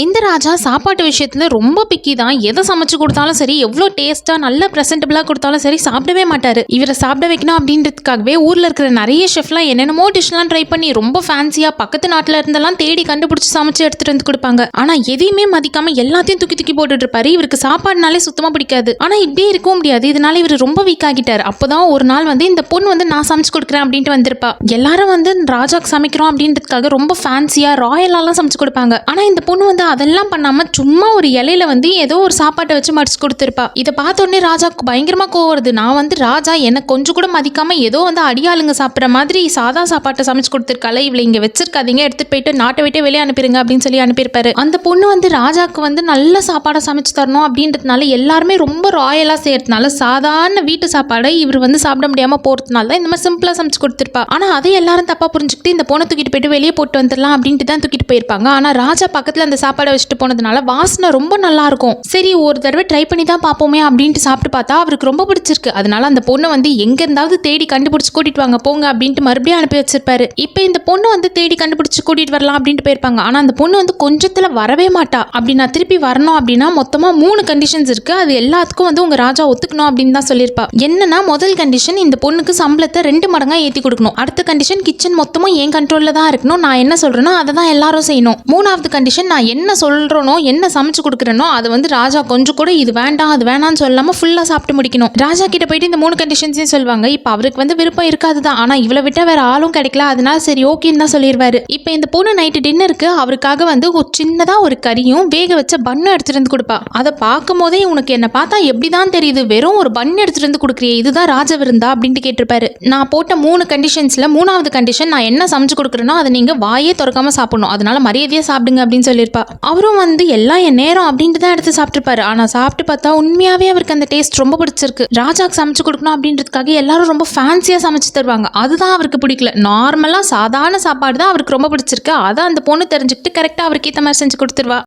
இந்த ராஜா சாப்பாட்டு விஷயத்துல ரொம்ப பிக்கி தான். எதை சமைச்சு கொடுத்தாலும் சரி, எவ்வளோ டேஸ்டா நல்ல ப்ரெசென்டபிளா கொடுத்தாலும் சரி சாப்பிடவே மாட்டாரு. இவரை சாப்பிட வைக்கணும் அப்படின்றதுக்காகவே ஊர்ல இருக்கிற நிறைய ஷெஃப்லாம் என்னென்னமோ டிஷ்லாம் ட்ரை பண்ணி ரொம்ப ஃபேன்சியா பக்கத்து நாட்டுல இருந்தெல்லாம் தேடி கண்டுபிடிச்சு சமைச்சு எடுத்துட்டு வந்து கொடுப்பாங்க. ஆனா எதையுமே மதிக்காம எல்லாத்தையும் தூக்கி தூக்கி போட்டுட்டு இருப்பாரு. இவருக்கு சாப்பாடுனாலே சுத்தமா பிடிக்காது. ஆனா இப்படியே இருக்கவும் முடியாது. இதனால இவர் ரொம்ப வீக் ஆகிட்டாரு. அப்பதான் ஒரு நாள் இந்த பொண்ணு நான் சமைச்சு கொடுக்குறேன் அப்படின்ட்டு வந்திருப்பா. எல்லாரும் ராஜாக்கு சமைக்கிறோம் அப்படின்றதுக்காக ரொம்ப ஃபேன்சியா ராயலாலாம் சமைச்சு கொடுப்பாங்க. ஆனா இந்த பொண்ணு அதெல்லாம் பண்ணாம சும்மா ஒரு இலையில ஏதோ ஒரு சாப்பாட்டை வச்சு மடிச்சு கொடுத்துருப்பா. இதை பார்த்த உடனே ராஜாக்கு பயங்கரமா கோவம் வருது. நான் ராஜா என்ன கொஞ்சம் கூட மதிக்காம ஏதோ அடியாளுங்க சாப்பிட்ற மாதிரி சாதா சாப்பாட்டை சமைச்சு கொடுத்துருக்கால, இவளை இங்க வச்சிருக்காதீங்க, எடுத்துட்டு போயிட்டு நாட்டை விட்டு வெளியே அனுப்பிடுங்க அப்படின்னு சொல்லி அனுப்பியிருப்பாரு. அந்த பொண்ணு ராஜாக்கு நல்ல சாப்பாடை சமைச்சு தரணும் அப்படின்றதுனால எல்லாருமே ரொம்ப ராயலா செய்யறதுனால சாதாரண வீட்டு சாப்பாடை இவர் சாப்பிட முடியாம போறதுனால தான் இந்த மாதிரி சிம்பிளா சமைச்சு கொடுத்துருப்பா. ஆனா அதை எல்லாரும் தப்பா புரிஞ்சுக்கிட்டு இந்த பொண்ணை தூக்கிட்டு போயிட்டு வெளியே போட்டு வந்துடலாம் அப்படின்ட்டு தான் தூக்கிட்டு போயிருப்பாங்க. ஆனா ராஜா பக்கத்துல அந்த சாப்பாடை வச்சுட்டு போனதுனால வாசனை ரொம்ப நல்லா இருக்கும். சரி ஒரு தடவை ட்ரை பண்ணி தான் பார்ப்போமே அப்படின்ட்டு சாப்பிட்டு பார்த்தா அவருக்கு ரொம்ப பிடிச்சிருக்கு. அதனால அந்த பொண்ணு எங்க இருந்தாவது தேடி கண்டுபிடிச்சு கூட்டிட்டு வாங்க போங்க அப்படின்ட்டு மறுபடியும் அனுப்பி வச்சிருப்பாரு. இப்ப இந்த பொண்ணு தேடி கண்டுபிடிச்சு கூட்டிட்டு வரலாம் அப்படின்ட்டு போயிருப்பாங்க. ஆனா அந்த பொண்ணு கொஞ்சத்துல வரவே மாட்டா. அப்படி நான் திருப்பி வரணும் அப்படின்னா மொத்தமா 3 கண்டிஷன்ஸ் இருக்கு. அது எல்லாத்துக்கும் உங்க ராஜா ஒத்துக்கணும் அப்படின்னு தான் சொல்லியிருப்பா. என்னன்னா முதல் கண்டிஷன், இந்த பொண்ணுக்கு சம்பளத்தை 2 மடங்கா ஏத்தி கொடுக்கணும். அடுத்த கண்டிஷன், கிச்சன் மொத்தமும் என் கண்ட்ரோல்ல தான் இருக்கணும். நான் என்ன சொல்றேனோ அதை தான் எல்லாரும் செய்யணும். 3வது கண்டிஷன், நான் என்ன சொல்றேனோ என்ன சமைச்சு கொடுக்குறேனோ அது ராஜா கொஞ்சம் கூட இது வேண்டாம் அது வேணாம்னு சொல்லாம ஃபுல்லா சாப்பிட்டு முடிக்கணும். ராஜா கிட்ட போயிட்டு இந்த 3 கண்டிஷன்ஸையும் சொல்லுவாங்க. இப்ப அவருக்கு விருப்பம் இருக்காதுதான். ஆனா இவளை விட்டா வேற ஆளும் கிடைக்கல. அதனால சரி ஓகேன்னு தான் சொல்லிடுவாரு. இப்ப இந்த பொண்ணு நைட்டு டின்னருக்கு அவருக்காக ஒரு சின்னதா ஒரு கறியும் வேக வச்ச பன்னு எடுத்துட்டு வந்து கொடுப்பா. அதை பார்க்கும் போதே உனக்கு என்ன பார்த்தா எப்படிதான் தெரியுது, வெறும் ஒரு பன் எடுத்துட்டு வந்து கொடுக்குறியே, இதுதான் ராஜ விருந்தா அப்படின்ட்டு கேட்டிருப்பாரு. நான் போட்ட 3 கண்டிஷன்ஸ்ல 3வது கண்டிஷன், நான் என்ன சமைச்சு கொடுக்குறேனோ அதை நீங்க வாயே திறக்காம சாப்பிடணும். அதனால மரியாதையா சாப்பிடுங்க அப்படின்னு சொல்லியிருப்பா. அவரும் எல்லாம் என் நேரம் அப்படின்ட்டு தான் எடுத்து சாப்பிட்டுருப்பாரு. ஆனா சாப்பிட்டு பார்த்தா உண்மையாவே அவருக்கு அந்த டேஸ்ட் ரொம்ப பிடிச்சிருக்கு. ராஜாக்கு சமைச்சு கொடுக்கணும் அப்படின்றதுக்காக எல்லாரும் ரொம்ப ஃபேன்சியா சமைச்சு தருவாங்க. அதுதான் அவருக்கு பிடிக்கல. நார்மலா சாதாரண சாப்பாடு தான் அவருக்கு ரொம்ப பிடிச்சிருக்கு. அதை அந்த பொண்ணு தெரிஞ்சுக்கிட்டு கரெக்டா அவருக்கு ஏற்ற மாதிரி செஞ்சு கொடுத்துருவா.